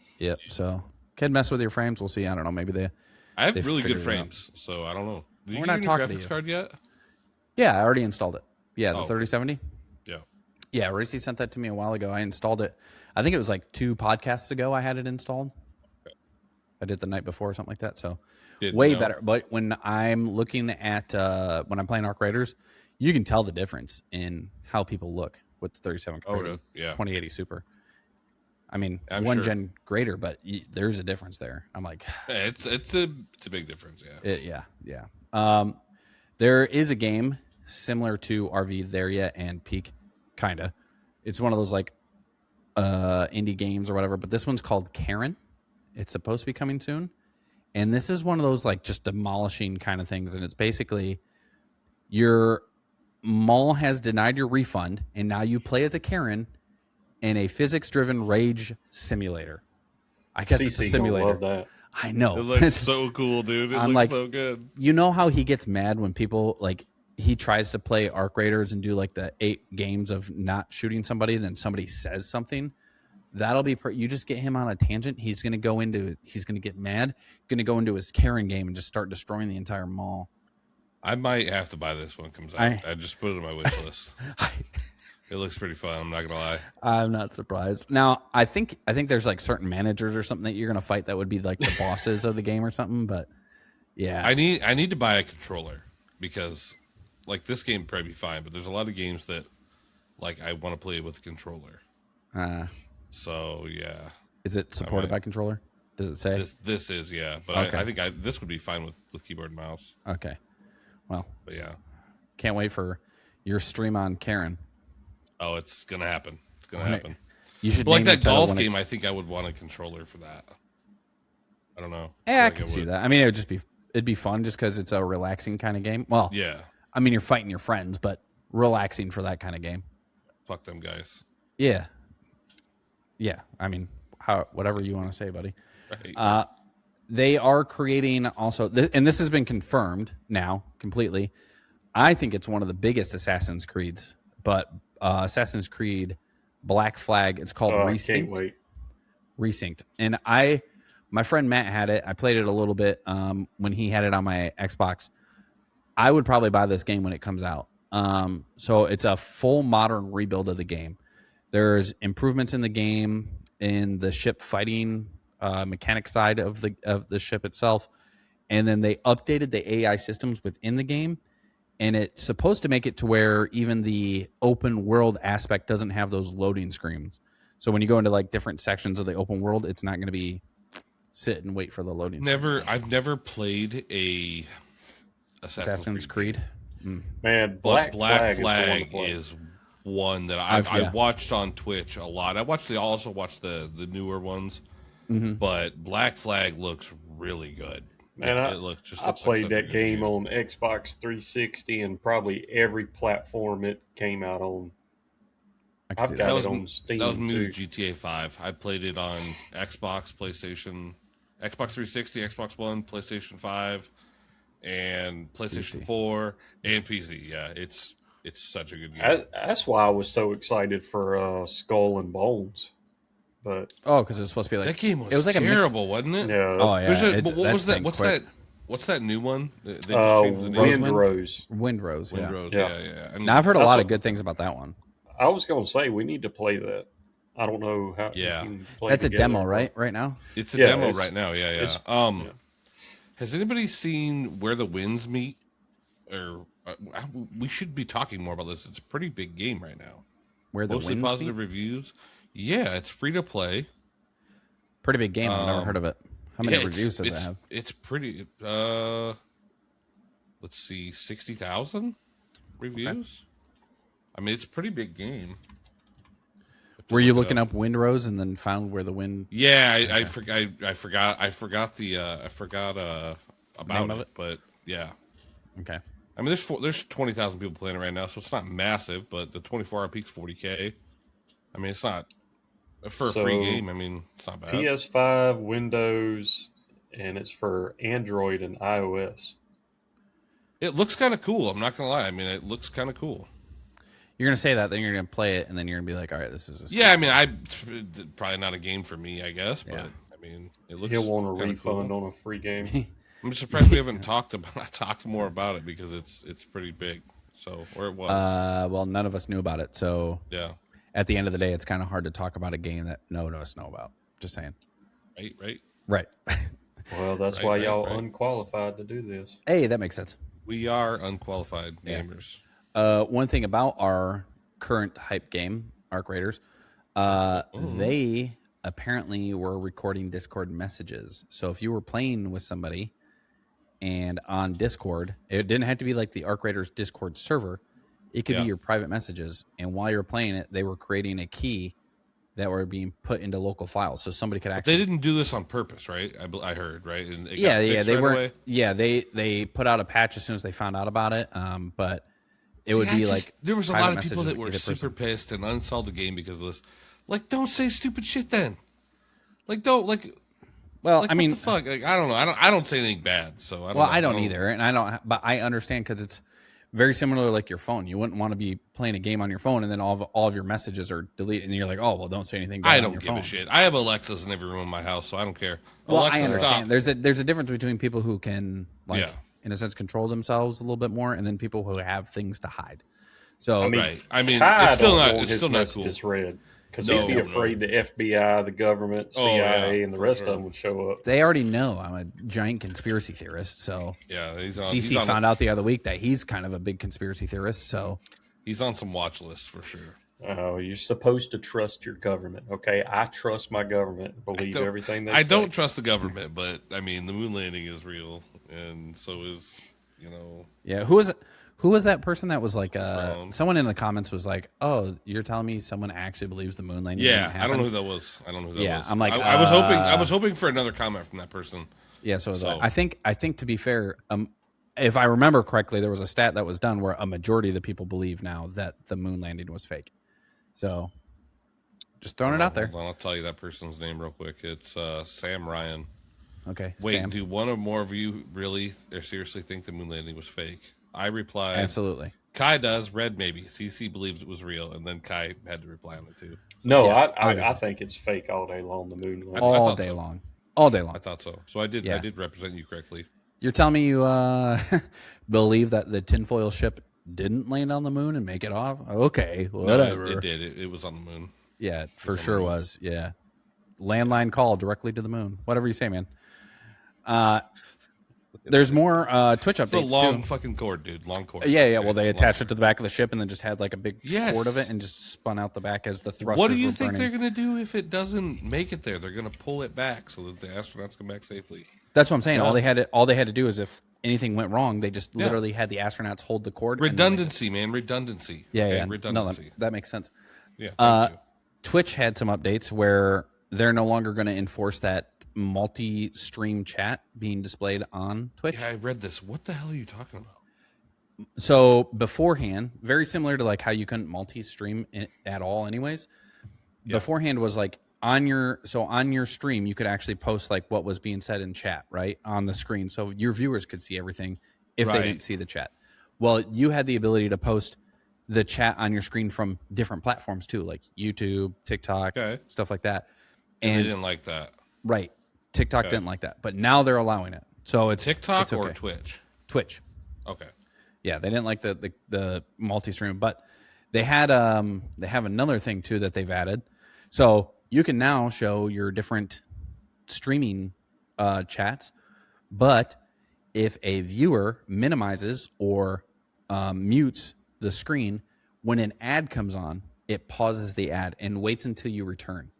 So, can mess with your frames. We'll see. I don't know. Maybe I have really good frames, so I don't know. Did We're not talking to you. Graphics card yet? Yeah, I already installed it. Yeah, the 3070. Yeah, Racy sent that to me a while ago. I installed it. I think it was like 2 podcasts ago I had it installed. Okay. I did the night before or something like that. So way better. But when I'm looking at when I'm playing Arc Raiders, you can tell the difference in how people look with the 37 compared to 2080 Super. I mean, gen greater, but there's a difference there. I'm like, it's a big difference. Yeah. There is a game similar to RV there yet and Peak, kinda. It's one of those like indie games or whatever, but this one's called Karen. It's supposed to be coming soon, and this is one of those like just demolishing kind of things. And it's basically your mall has denied your refund, and now you play as a Karen in a physics-driven rage simulator. I guess it's a simulator. Love that. I know. It looks so cool, dude. It looks so good. You know how he gets mad when people like he tries to play Arc Raiders and do like the 8 games of not shooting somebody, then somebody says something. That'll be you just get him on a tangent. He's gonna get mad, gonna go into his Karen game and just start destroying the entire mall. I might have to buy this when it comes out. I just put it on my wish list. It looks pretty fun. I'm not gonna lie. I'm not surprised. Now, I think there's like certain managers or something that you're gonna fight that would be like the bosses of the game or something. But yeah, I need to buy a controller because like this game would probably be fine. But there's a lot of games that like I want to play with a controller. So yeah. Is it supported by controller? Does it say? This is but okay. I think this would be fine with keyboard and mouse. Okay. Well. But yeah. Can't wait for your stream on Karen. Oh, it's gonna happen. It's gonna happen. You should like that golf game. I think I would want a controller for that. I don't know. Yeah, I can see that. I mean, it would just be it'd be fun just because it's a relaxing kind of game. Well, yeah. I mean, you're fighting your friends, but relaxing for that kind of game. Fuck them guys. Yeah. Yeah. I mean, whatever you want to say, buddy. Right. They are creating also, and this has been confirmed now completely. I think it's one of the biggest Assassin's Creeds, but Assassin's Creed Black Flag. It's called Resynced. Can't wait. Resynced. And my friend Matt had it. I played it a little bit when he had it on my Xbox. I would probably buy this game when it comes out. So it's a full modern rebuild of the game. There's improvements in the game, in the ship fighting mechanic side of the ship itself, and then they updated the AI systems within the game, and it's supposed to make it to where even the open world aspect doesn't have those loading screens. So when you go into like different sections of the open world, it's not going to be sit and wait for the loading. I've never played a Assassin's Creed. Man, Black Flag is one that I watched on Twitch a lot. I also watched the newer ones, but Black Flag looks really good. Man, I played that game on Xbox 360 and probably every platform it came out on. I've got it on Steam. That was me with GTA 5. I played it on Xbox, PlayStation, Xbox 360, Xbox One, PlayStation 5, and PlayStation 4, and PC. Yeah, it's such a good game. That's why I was so excited for Skull and Bones. But because it was supposed to be like that game was like terrible, wasn't it? Yeah. Oh yeah. What was that? What's that new one? They just changed the name. Windrose. Windrose. Yeah. I mean, now I've heard a lot of good things about that one. I was going to say we need to play that. I don't know how. Yeah, that's a demo, right? Right now, it's a demo right now. Yeah. Has anybody seen Where the Winds Meet? Or we should be talking more about this. It's a pretty big game right now. Where the Mostly Winds positive Meet? Reviews. Yeah, it's free to play. Pretty big game. I've never heard of it. How many reviews does it have? It's pretty. Let's see, 60,000 reviews. Okay. I mean, it's a pretty big game. Were you looking up Windrose and then found Where the Wind? Yeah, I forgot about it, but yeah. Okay. I mean, there's 20,000 people playing it right now, so it's not massive, but the 24-hour peak's 40K. I mean, it's not for a free game. I mean, it's not bad. PS5, Windows, and it's for Android and iOS. It looks kind of cool. I'm not gonna lie. I mean, it looks kind of cool. You're gonna say that, then you're gonna play it, and then you're gonna be like, "All right, this is." I mean, probably not a game for me, I guess. But I mean, it looks. He'll want a refund on a free game. I'm surprised we haven't talked more about it because it's pretty big. So, or it was. Well, none of us knew about it, so yeah. At the end of the day, it's kind of hard to talk about a game that none of us know about. Just saying. Right. Well, that's why y'all unqualified to do this. Hey, that makes sense. We are unqualified gamers. One thing about our current hype game, Arc Raiders, they apparently were recording Discord messages. So if you were playing with somebody and on Discord, it didn't have to be like the Arc Raiders Discord server. It could be your private messages. And while you're playing it, they were creating a key that were being put into local files. So somebody could actually... They didn't do this on purpose, right? I heard, right? And they were. Yeah, they put out a patch as soon as they found out about it. But it would be like... There was a lot of people that were super pissed and uninstalled the game because of this. Like, don't say stupid shit then. Like, don't... Like, well, I mean... What the fuck? Like, I don't know. I don't say anything bad, so I don't know. I don't either. And I don't... But I understand because it's very similar like your phone. You wouldn't want to be playing a game on your phone and then all of your messages are deleted and you're like, oh, well, don't say anything bad on your phone. I don't give a shit. I have Alexas in every room in my house, so I don't care. Well, Alexa, I understand. Stop. There's a difference between people who can, like, in a sense, control themselves a little bit more and then people who have things to hide. So, I mean, it's still not cool. It's read. Because he'd be afraid the FBI, the government, CIA, and the rest of them would show up. They already know I'm a giant conspiracy theorist. So CC found out the other week that he's kind of a big conspiracy theorist. So he's on some watch lists for sure. Oh, you're supposed to trust your government. Okay, I trust my government. Believe everything they say. I don't trust the government, but I mean the moon landing is real, and so is Yeah, who was that person that was like, someone in the comments was like, oh, you're telling me someone actually believes the moon landing? Yeah, I don't know who that was. I'm like, I was hoping for another comment from that person. Yeah, so was I think to be fair, if I remember correctly, there was a stat that was done where a majority of the people believe now that the moon landing was fake. So just throwing it out there. Hold on, I'll tell you that person's name real quick. It's Sam Ryan. Okay. Wait, Sam. do one or more of you really or seriously think the moon landing was fake? I replied, absolutely. Kai does. Red maybe. CC believes it was real, and then Kai had to reply on it too. So, no, yeah, I think it's fake all day long. The moon landing. All day long. All day long. I thought so. So I did. Yeah. I did represent you correctly. You're telling me you believe that the tinfoil ship didn't land on the moon and make it off? Okay, whatever. No, it did. It was on the moon. Yeah, for sure was. Yeah. Landline call directly to the moon. Whatever you say, man. There's more Twitch updates. It's a long fucking cord, dude. Long cord. Yeah. Okay, well, they attached it to the back of the ship and then just had like a big cord of it and just spun out the back as the thrusters. What do you think they're going to do if it doesn't make it there? They're going to pull it back so that the astronauts come back safely. That's what I'm saying. Yeah. All they had to do is if anything went wrong, they just literally had the astronauts hold the cord. Redundancy, man. Redundancy. Yeah, okay? yeah. Redundancy. No, that makes sense. Yeah. Twitch had some updates where they're no longer going to enforce that multi-stream chat being displayed on Twitch. Yeah, I read this. What the hell are you talking about? So beforehand, very similar to like how you couldn't multi-stream at all anyways. Yeah. Beforehand was like on your stream, you could actually post like what was being said in chat, right? On the screen. So your viewers could see everything if they didn't see the chat. Well, you had the ability to post the chat on your screen from different platforms too, like YouTube, TikTok, stuff like that. And they didn't like that. Right. TikTok didn't like that, but now they're allowing it. So it's TikTok okay. or Twitch? Twitch. Okay. Yeah, they didn't like the multi-stream, but they have another thing too that they've added. So you can now show your different streaming chats, but if a viewer minimizes or mutes the screen, when an ad comes on, it pauses the ad and waits until you return.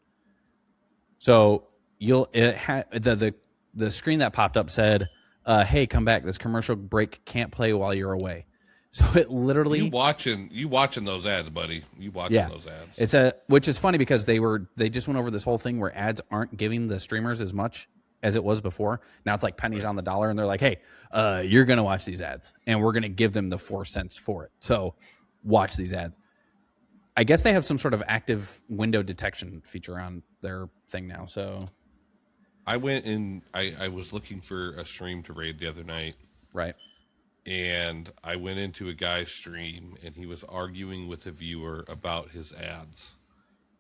So the screen that popped up said, "Hey, come back. This commercial break can't play while you're away." So it literally you watching those ads, buddy. You watching those ads. Which is funny because they just went over this whole thing where ads aren't giving the streamers as much as it was before. Now it's like pennies on the dollar, and they're like, "Hey, you're gonna watch these ads, and we're gonna give them the 4 cents for it. So watch these ads." I guess they have some sort of active window detection feature on their thing now. So I went in. I was looking for a stream to raid the other night, right? And I went into a guy's stream, and he was arguing with a viewer about his ads.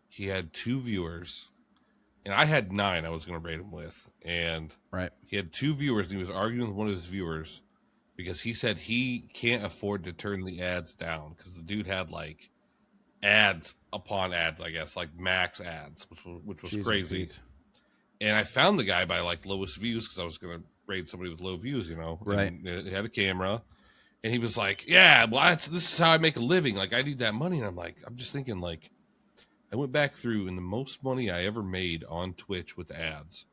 He had 2 viewers, and I had 9 I was going to raid him with. And he had 2 viewers, and he was arguing with one of his viewers because he said he can't afford to turn the ads down because the dude had, like, ads upon ads, I guess, like max ads, which was crazy. And I found the guy by, like, lowest views because I was going to raid somebody with low views, you know. Right. And it had a camera. And he was like, yeah, well, this is how I make a living. Like, I need that money. And I'm just thinking, like, I went back through, and the most money I ever made on Twitch with ads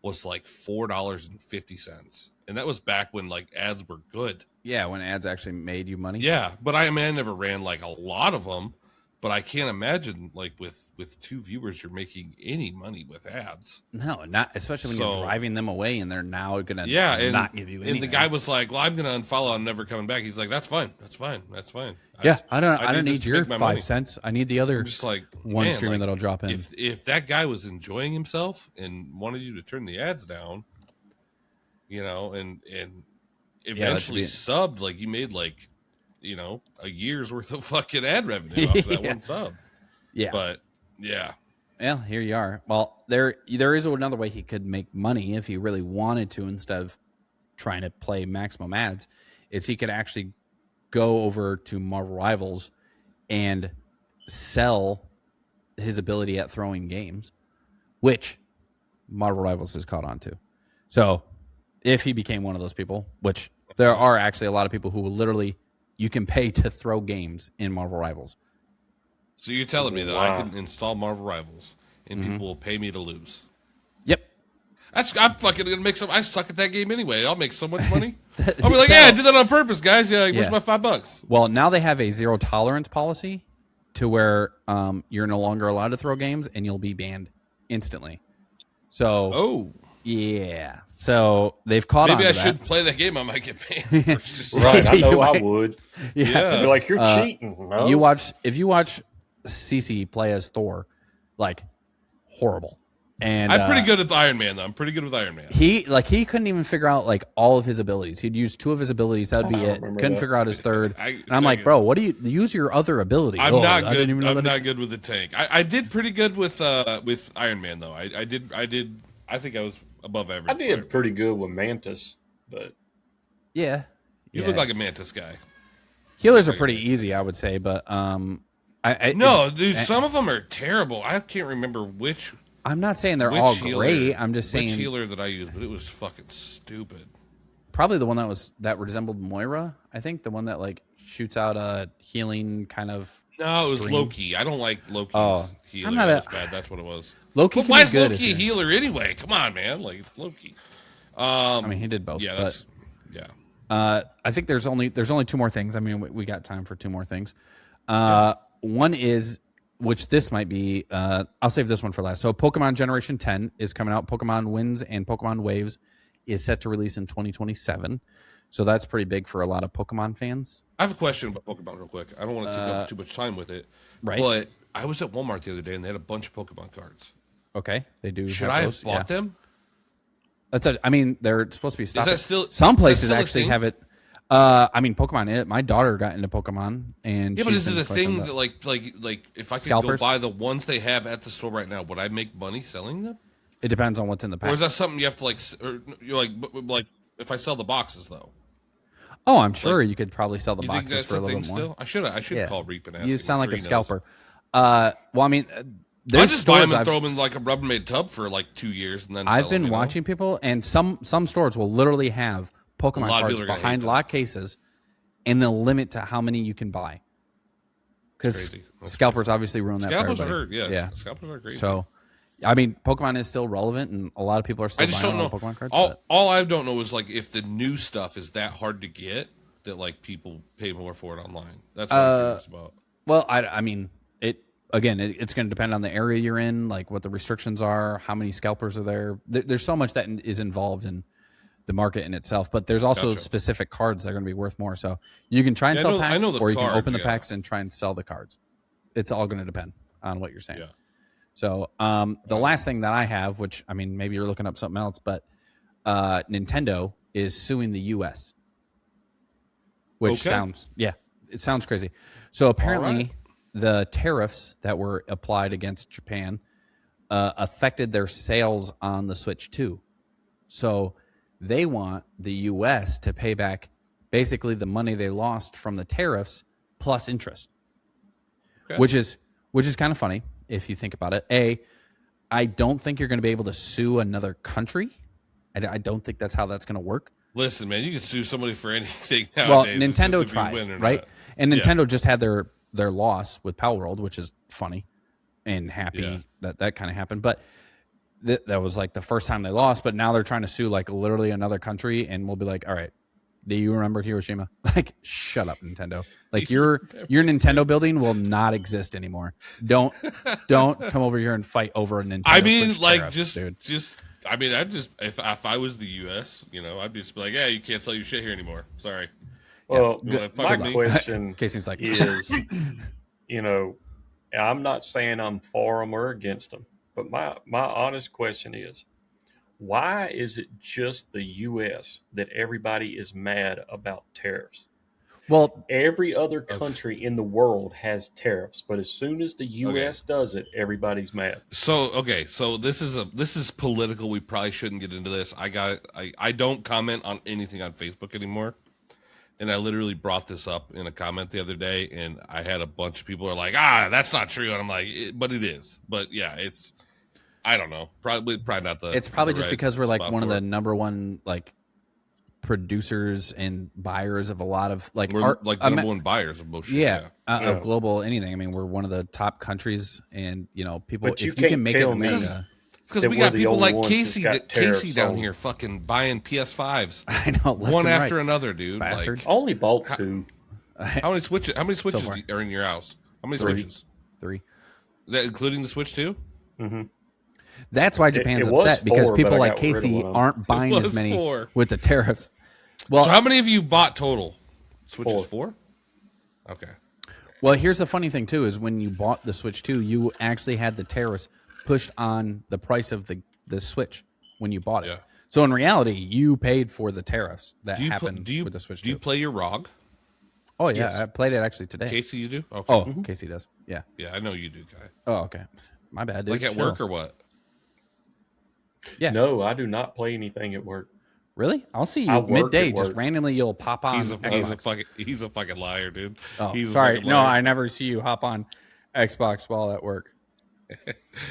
was, like, $4.50. And that was back when, like, ads were good. Yeah, when ads actually made you money. Yeah, but I never ran, like, a lot of them. But I can't imagine, like, with 2 viewers, you're making any money with ads. No, not especially when you're driving them away and they're now going to not give you anything. And the guy was like, well, I'm going to unfollow. I'm never coming back. He's like, that's fine. That's fine. That's fine. Yeah, I don't need your 5 cents. I need the other just like, one streamer that'll drop in. If that guy was enjoying himself and wanted you to turn the ads down, you know, and eventually subbed, like, you made, like, you know, a year's worth of fucking ad revenue off that one sub. Yeah. But yeah. Well, here you are. Well, there is another way he could make money if he really wanted to, instead of trying to play maximum ads, is he could actually go over to Marvel Rivals and sell his ability at throwing games, which Marvel Rivals has caught on to. So if he became one of those people, which there are actually a lot of people who will literally, you can pay to throw games in Marvel Rivals. So you're telling me that I can install Marvel Rivals and people will pay me to lose? Yep. I'm fucking gonna make some. I suck at that game anyway. I'll make so much money. I'll be like, yeah, I did that on purpose, guys. Yeah, where's my $5? Well, now they have a 0 tolerance policy to where you're no longer allowed to throw games and you'll be banned instantly. So Yeah. So they've caught on. Maybe I shouldn't play that game. I might get banned. Right. I know I would. Yeah. You're like, you're cheating. No? If you watch CC play as Thor, like horrible. And I'm pretty good at Iron Man though. I'm pretty good with Iron Man. He couldn't even figure out like all of his abilities. He'd use 2 of his abilities. That would be it. Couldn't figure out his third. And I'm like, bro, what do you use your other ability? I'm not good. I'm not good with the tank. I did pretty good with Iron Man though. I did. I think I was above average. I did pretty good with Mantis, but yeah, you look like a Mantis guy. Healers are pretty easy, I would say, but dude, some of them are terrible. I can't remember which. I'm not saying they're all great. I'm just saying which healer that I used, but it was fucking stupid. Probably the one that resembled Moira. I think the one that like shoots out a healing kind of. No, it was Loki. I don't like Loki's healer. I'm not that was bad. That's what it was. Loki. Why is Loki a healer anyway? Come on, man. Like it's Loki. I mean, he did both. Yeah, I think there's only 2 more things. I mean, we got time for 2 more things. One is, which this might be, I'll save this one for last. So Pokemon Generation 10 is coming out. Pokemon Winds and Pokemon Waves is set to release in 2027. So that's pretty big for a lot of Pokemon fans. I have a question about Pokemon real quick. I don't want to take up too much time with it. Right. But I was at Walmart the other day and they had a bunch of Pokemon cards. Okay. They do. Should I have bought them? I mean, they're supposed to be stopped. Is that still, some places actually have it. I mean, Pokemon. My daughter got into Pokemon, and but is it a thing that like if I could go buy the ones they have at the store right now, would I make money selling them? It depends on what's in the pack. Or is that something you have to like if I sell the boxes though? Oh, I'm sure you could probably sell the boxes for a little bit more. Still? I should call Reap and ask. You sound like a scalper. Well, I mean, I just buy them and throw them in like a Rubbermaid tub for like 2 years, and then I've been watching people, and some stores will literally have Pokemon cards behind locked cases, and they'll limit to how many you can buy. Because scalpers obviously ruin that. Scalpers for are yeah. Scalpers are great. So, I mean, Pokemon is still relevant, and a lot of people are still buying Pokemon cards. All I don't know is like if the new stuff is that hard to get that like people pay more for it online. That's what I'm curious about. Well, I mean, it's going to depend on the area you're in, like what the restrictions are, how many scalpers are there. There's so much that is involved in the market in itself, but there's also specific cards that are going to be worth more. So you can try and sell packs, or you can open the packs and try and sell the cards. It's all going to depend on what you're saying. Yeah. So the last thing that I have, which I mean, maybe you're looking up something else, but Nintendo is suing the U.S., which sounds crazy. So apparently the tariffs that were applied against Japan affected their sales on the Switch 2. So they want the U.S. to pay back basically the money they lost from the tariffs plus interest, which is kind of funny if you think about it. I don't think you're going to be able to sue another country. I don't think that's how that's going to work. Listen, man, you can sue somebody for anything nowadays. Well, Nintendo tries, right? And Nintendo just had their loss with Palworld, which is funny and happy that kind of happened. But that was like the first time they lost. But now they're trying to sue like literally another country, and we'll be like, all right, do you remember Hiroshima? Like, shut up, Nintendo. Like your Nintendo building will not exist anymore. Don't come over here and fight over a Nintendo. I mean, Switch like tariff, just. I mean, I'd just if I was the U.S., I'd just be like, yeah, you can't sell your shit here anymore. Sorry. Well, my question Casey's like, is, I'm not saying I'm for them or against them, but my honest question is, why is it just the U.S. that everybody is mad about tariffs? Well, every other country in the world has tariffs, but as soon as the U.S. does it, everybody's mad. So this is political. We probably shouldn't get into this. I don't comment on anything on Facebook anymore, and I literally brought this up in a comment the other day, and I had a bunch of people are like, that's not true, and I'm like, but it is. But yeah, it's I don't know, probably not the. It's probably just because we're like one of the number one like producers and buyers of a lot of like we're like the number one buyers of most shit. Of global anything. I mean, we're one of the top countries, and people. But if you can make it, it's because we got people like Casey down here fucking buying PS5s. I know, one after another, dude. Bastard. Like, only bought 2. How many switches? Are in your house? How many switches? 3. Is that including the Switch too? Mm-hmm. That's why Japan's upset because people like Casey aren't buying as many with the tariffs. Well, so how many of you bought total? Switches 4? Okay. Well, here's the funny thing too: is when you bought the Switch 2, you actually had the tariffs pushed on the price of the Switch when you bought it. Yeah. So in reality, you paid for the tariffs that happened with the Switch 2. Do you play your ROG? Oh yeah, yes. I played it actually today. Casey, you do? Okay. Oh, Casey does. Yeah. Yeah, I know you do, guy. Oh, okay. My bad, dude. Like at work or what? Yeah. No, I do not play anything at work. Really? I'll see you midday. Just randomly, you'll pop on. He's a fucking liar, dude. Oh, sorry. No, I never see you hop on Xbox while at work.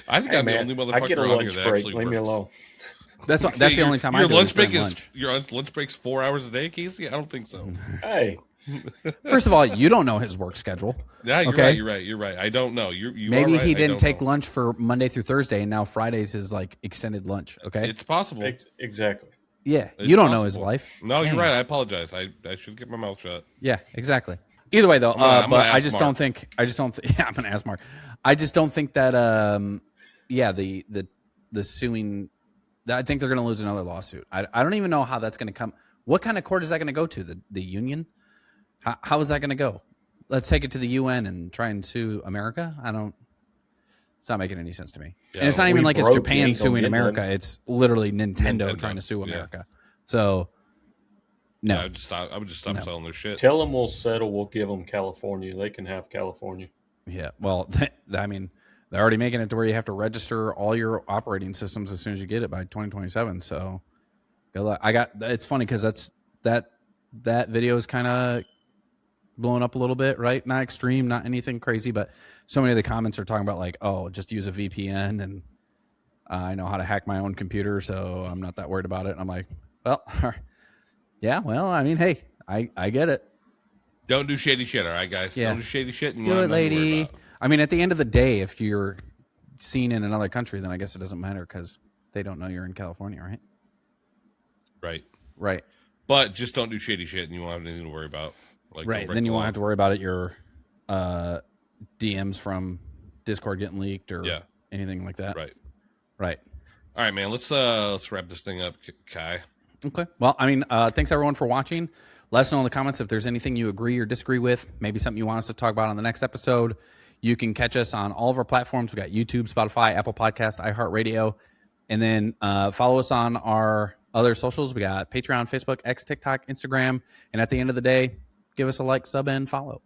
I think I'm the only motherfucker on here that actually works. Leave me alone. That's the only time I do lunch break is your lunch break's 4 hours a day, Casey? I don't think so. Hey. First of all, you don't know his work schedule. Yeah, you're right. I don't know. Maybe he didn't take lunch for Monday through Thursday, and now Friday's is like extended lunch. Okay, it's possible. Exactly. Yeah, you don't know his life. No, you're right. I apologize. I should get my mouth shut. Yeah, exactly. Either way, though, but I just don't think. Yeah, I'm gonna ask Mark. I just don't think that. The suing. I think they're gonna lose another lawsuit. I don't even know how that's gonna come. What kind of court is that gonna go to? The union? How is that gonna go? Let's take it to the UN and try and sue America. It's not making any sense to me. Yeah, and it's not even like it's Japan suing America. It's literally Nintendo trying to sue America. Yeah. So, no. Yeah, I would just stop selling their shit. Tell them we'll settle. We'll give them California. They can have California. Yeah. Well, I mean, they're already making it to where you have to register all your operating systems as soon as you get it by 2027. So, good luck. It's funny because that video is kind of blowing up a little bit, right? Not extreme, not anything crazy, but so many of the comments are talking about like, oh, just use a VPN and I know how to hack my own computer, so I'm not that worried about it. And I'm like, well, yeah, well, I mean, hey, I get it. Don't do shady shit, all right, guys? Yeah. Don't do shady shit. And do it, lady. I mean, at the end of the day, if you're seen in another country, then I guess it doesn't matter because they don't know you're in California, right? Right. But just don't do shady shit and you won't have anything to worry about. Like, right. Then you won't have to worry about it. Your DMs from Discord getting leaked or anything like that. Right. All right, man. Let's wrap this thing up, Kai. Okay. Well, I mean, thanks everyone for watching. Let us know in the comments if there's anything you agree or disagree with. Maybe something you want us to talk about on the next episode. You can catch us on all of our platforms. We got YouTube, Spotify, Apple Podcast, iHeartRadio, and then follow us on our other socials. We got Patreon, Facebook, X, TikTok, Instagram, and at the end of the day, give us a like, sub, and follow.